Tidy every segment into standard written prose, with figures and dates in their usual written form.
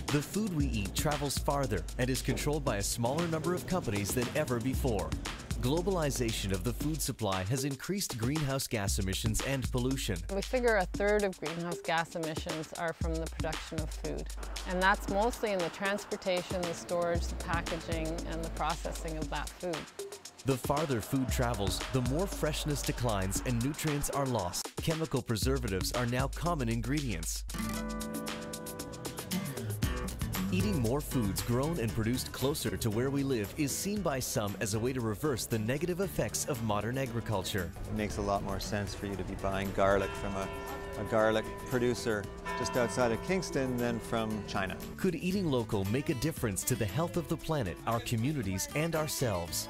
The food we eat travels farther and is controlled by a smaller number of companies than ever before. Globalization of the food supply has increased greenhouse gas emissions and pollution. We figure a third of greenhouse gas emissions are from the production of food. And that's mostly in the transportation, the storage, the packaging, and the processing of that food. The farther food travels, the more freshness declines and nutrients are lost. Chemical preservatives are now common ingredients. Eating more foods grown and produced closer to where we live is seen by some as a way to reverse the negative effects of modern agriculture. It makes a lot more sense for you to be buying garlic from a garlic producer just outside of Kingston than from China. Could eating local make a difference to the health of the planet, our communities, and ourselves?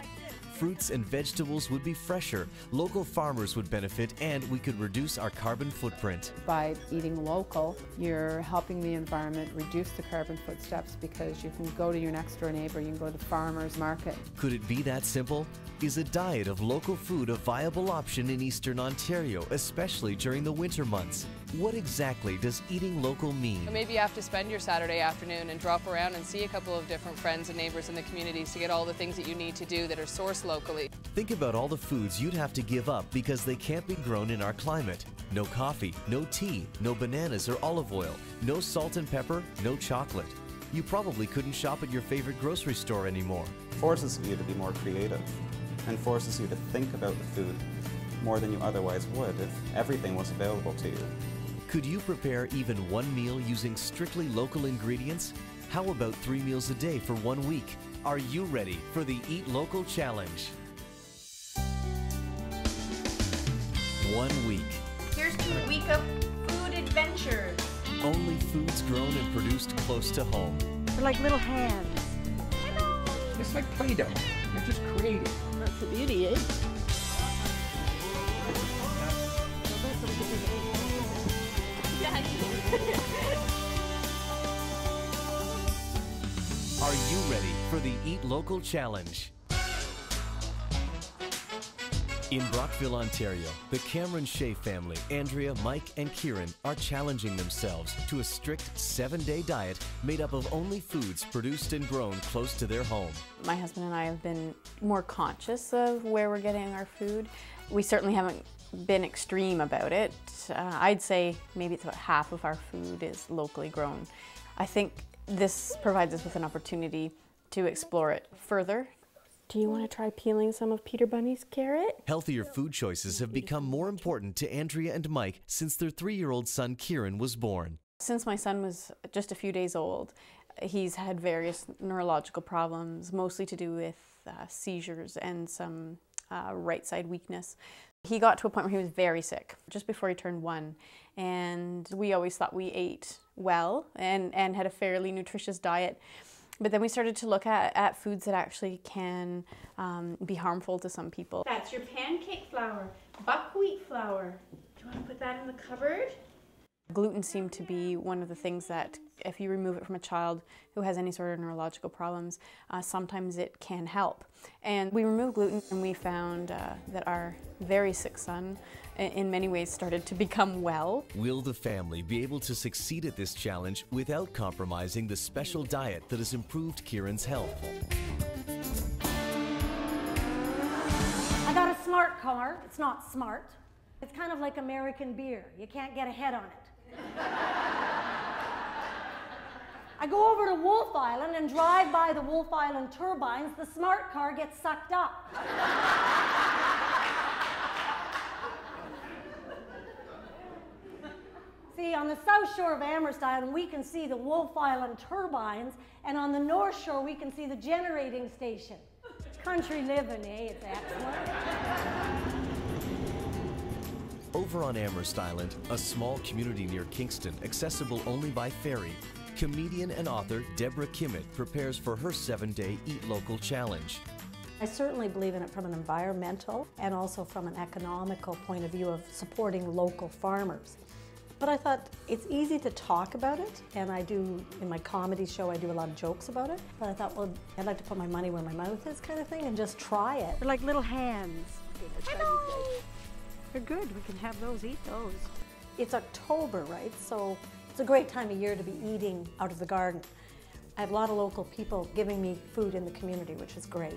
Fruits and vegetables would be fresher, local farmers would benefit, and we could reduce our carbon footprint. By eating local, you're helping the environment reduce the carbon footsteps because you can go to your next door neighbor, you can go to the farmer's market. Could it be that simple? Is a diet of local food a viable option in Eastern Ontario, especially during the winter months? What exactly does eating local mean? Maybe you have to spend your Saturday afternoon and drop around and see a couple of different friends and neighbours in the communities to get all the things that you need to do that are sourced locally. Think about all the foods you'd have to give up because they can't be grown in our climate. No coffee, no tea, no bananas or olive oil, no salt and pepper, no chocolate. You probably couldn't shop at your favorite grocery store anymore. Forces you to be more creative and forces you to think about the food more than you otherwise would if everything was available to you. Could you prepare even one meal using strictly local ingredients? How about 3 meals a day for 1 week? Are you ready for the Eat Local Challenge? 1 week. Here's to a week of food adventures. Only foods grown and produced close to home. They're like little hands. Hello. It's like Play-Doh. You're just creative. That's the beauty, eh? Are you ready for the Eat Local Challenge? In Brockville, Ontario, the Cameron Shea family, Andrea, Mike, and Kieran, are challenging themselves to a strict 7-day diet made up of only foods produced and grown close to their home. My husband and I have been more conscious of where we're getting our food. We certainly haven't been extreme about it. I'd say maybe it's about half of our food is locally grown. I think this provides us with an opportunity to explore it further. Do you want to try peeling some of Peter Bunny's carrot? Healthier food choices have become more important to Andrea and Mike since their 3-year-old son Kieran was born. Since my son was just a few days old, he's had various neurological problems, mostly to do with seizures and some right side weakness. He got to a point where he was very sick just before he turned 1, and we always thought we ate well and had a fairly nutritious diet. But then we started to look at foods that actually can be harmful to some people. That's your pancake flour, buckwheat flour. Do you want to put that in the cupboard? Gluten seemed to be one of the things that, if you remove it from a child who has any sort of neurological problems, sometimes it can help. And we removed gluten and we found that our very sick son in many ways started to become well. Will the family be able to succeed at this challenge without compromising the special diet that has improved Kieran's health? I got a smart car. It's not smart. It's kind of like American beer. You can't get ahead on it. I go over to Wolf Island and drive by the Wolf Island turbines. The smart car gets sucked up. See, on the south shore of Amherst Island, we can see the Wolf Island turbines, and on the north shore, we can see the generating station. Country living, eh? It's excellent. Over on Amherst Island, a small community near Kingston, accessible only by ferry, comedian and author Deborah Kimmett prepares for her 7-day Eat Local Challenge. I certainly believe in it from an environmental and also from an economical point of view of supporting local farmers. But I thought it's easy to talk about it, and I do, in my comedy show, I do a lot of jokes about it. But I thought, well, I'd like to put my money where my mouth is kind of thing and just try it. They're like little hands. They're good, we can have those, eat those. It's October, right? So it's a great time of year to be eating out of the garden. I have a lot of local people giving me food in the community, which is great.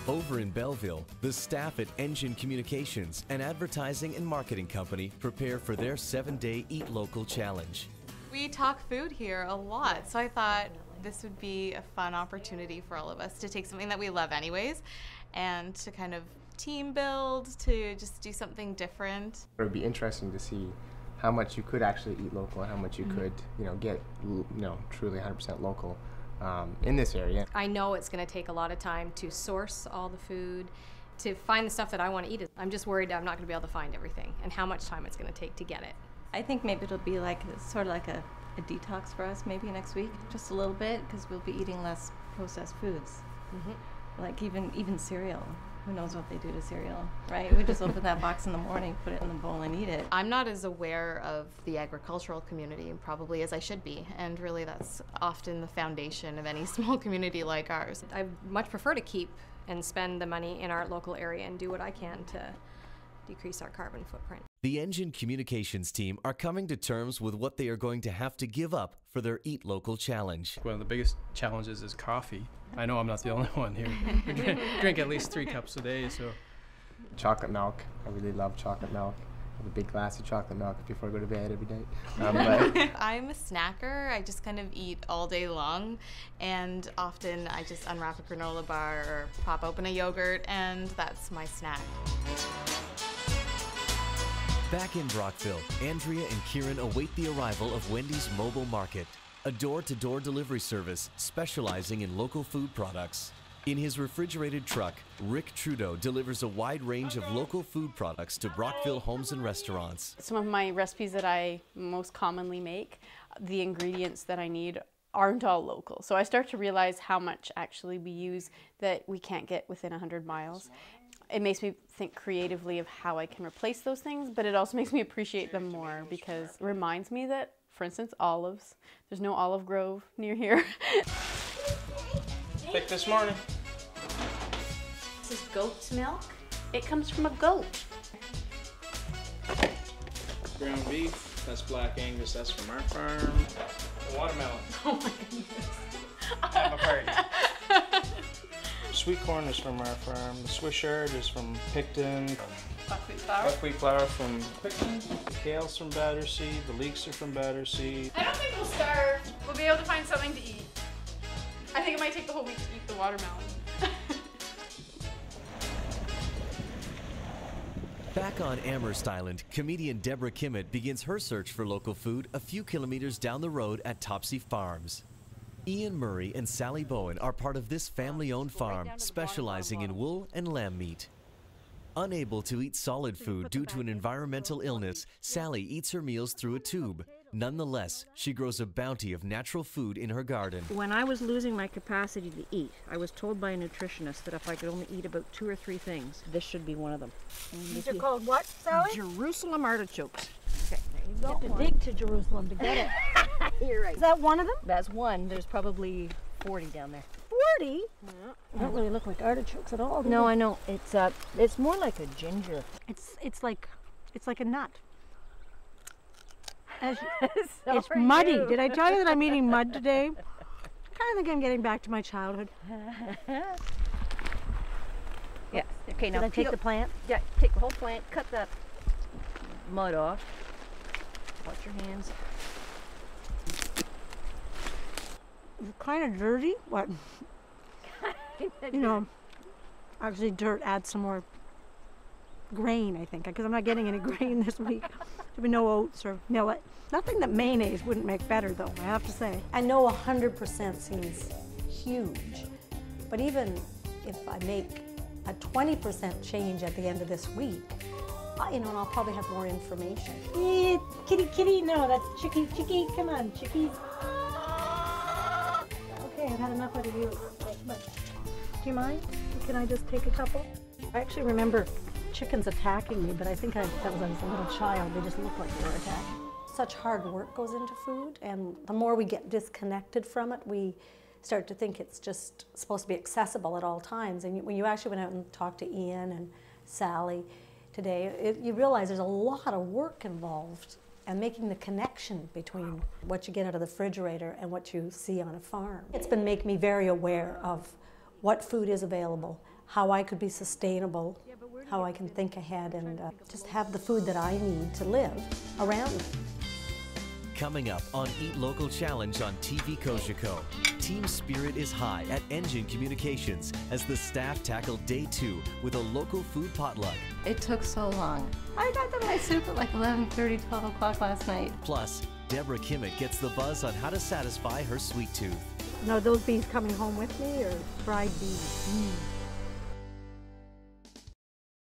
Over in Belleville, the staff at Engine Communications, an advertising and marketing company, prepare for their 7-day Eat Local Challenge. We talk food here a lot, so I thought this would be a fun opportunity for all of us to take something that we love anyways and to kind of team build, to just do something different. It would be interesting to see how much you could actually eat local and how much you could, get, truly 100% local in this area. I know it's going to take a lot of time to source all the food, to find the stuff that I want to eat. I'm just worried I'm not going to be able to find everything and how much time it's going to take to get it. I think maybe it'll be like sort of like a detox for us maybe next week, just a little bit, because we'll be eating less processed foods. Like even cereal. Who knows what they do to cereal, right? We just open that box in the morning, put it in the bowl and eat it. I'm not as aware of the agricultural community probably as I should be, and really that's often the foundation of any small community like ours. I much prefer to keep and spend the money in our local area and do what I can to decrease our carbon footprint. The Engine Communications team are coming to terms with what they are going to have to give up for their Eat Local Challenge. One of the biggest challenges is coffee. I know I'm not the only one here. I drink at least 3 cups a day, so. Chocolate milk. I really love chocolate milk. I have a big glass of chocolate milk before I go to bed every day. I'm a snacker. I just kind of eat all day long, and often I just unwrap a granola bar or pop open a yogurt, and that's my snack. Back in Brockville, Andrea and Kieran await the arrival of Wendy's Mobile Market, a door-to-door delivery service specializing in local food products. In his refrigerated truck, Rick Trudeau delivers a wide range of local food products to Brockville homes and restaurants. Some of my recipes that I most commonly make, the ingredients that I need aren't all local. So I start to realize how much actually we use that we can't get within 100 miles. It makes me think creatively of how I can replace those things, but it also makes me appreciate them more because it reminds me that, for instance, olives. There's no olive grove near here. Picked this morning. This is goat's milk. It comes from a goat. Ground beef, that's Black Angus, that's from our farm. The watermelon. Oh my goodness. Have a party. Sweet corn is from our farm. The Swiss chard is from Picton. Buckwheat flour? Buckwheat flour from Picton. The kale's from Battersea. The leeks are from Battersea. I don't think we'll starve. We'll be able to find something to eat. I think it might take the whole week to eat the watermelon. Back on Amherst Island, comedian Deborah Kimmett begins her search for local food a few kilometers down the road at Topsy Farms. Ian Murray and Sally Bowen are part of this family-owned farm specializing in wool and lamb meat. Unable to eat solid food due to an environmental illness, Sally eats her meals through a tube. Nonetheless, she grows a bounty of natural food in her garden. When I was losing my capacity to eat, I was told by a nutritionist that if I could only eat about 2 or 3 things, this should be one of them. These are called what, Sally? Jerusalem artichokes. Okay, there you You go. have to dig to Jerusalem to get it. You're right. Is that one of them? That's one. There's probably 40 down there. 40? They don't really look like artichokes at all, do No, they? I know. It's more like a ginger. It's like a nut. It's are muddy. you. Did I tell you that I'm eating mud today? I kind of think I'm getting back to my childhood. Yeah. Okay, now Did I take peel- the plant? Yeah, take the whole plant, cut that mud off. Wash your hands. It's kind of dirty. What? You know, actually dirt adds some more grain, I think, because I'm not getting any grain this week. There'll be no oats or millet. Nothing that mayonnaise wouldn't make better, though, I have to say. I know 100% seems huge, but even if I make a 20% change at the end of this week, and I'll probably have more information. Kitty, no, that's Chicky, come on, chickies. Okay, I've had enough out of you. But do you mind? Can I just take a couple? I actually remember chickens attacking me, but I think that was when I was a little child. They just looked like they were attacking. Such hard work goes into food, and the more we get disconnected from it, we start to think it's just supposed to be accessible at all times. And when you actually went out and talked to Ian and Sally today, you realize there's a lot of work involved and making the connection between what you get out of the refrigerator and what you see on a farm. It's been making me very aware of what food is available, how I could be sustainable, how I can think ahead and just have the food that I need to live around me. Coming up on Eat Local Challenge on TVCOGECO, team spirit is high at Engine Communications as the staff tackle day 2 with a local food potluck. It took so long. I got to my soup at like 11:30, 12 o'clock last night. Plus, Deborah Kimmett gets the buzz on how to satisfy her sweet tooth. Now, those beans coming home with me or fried beans?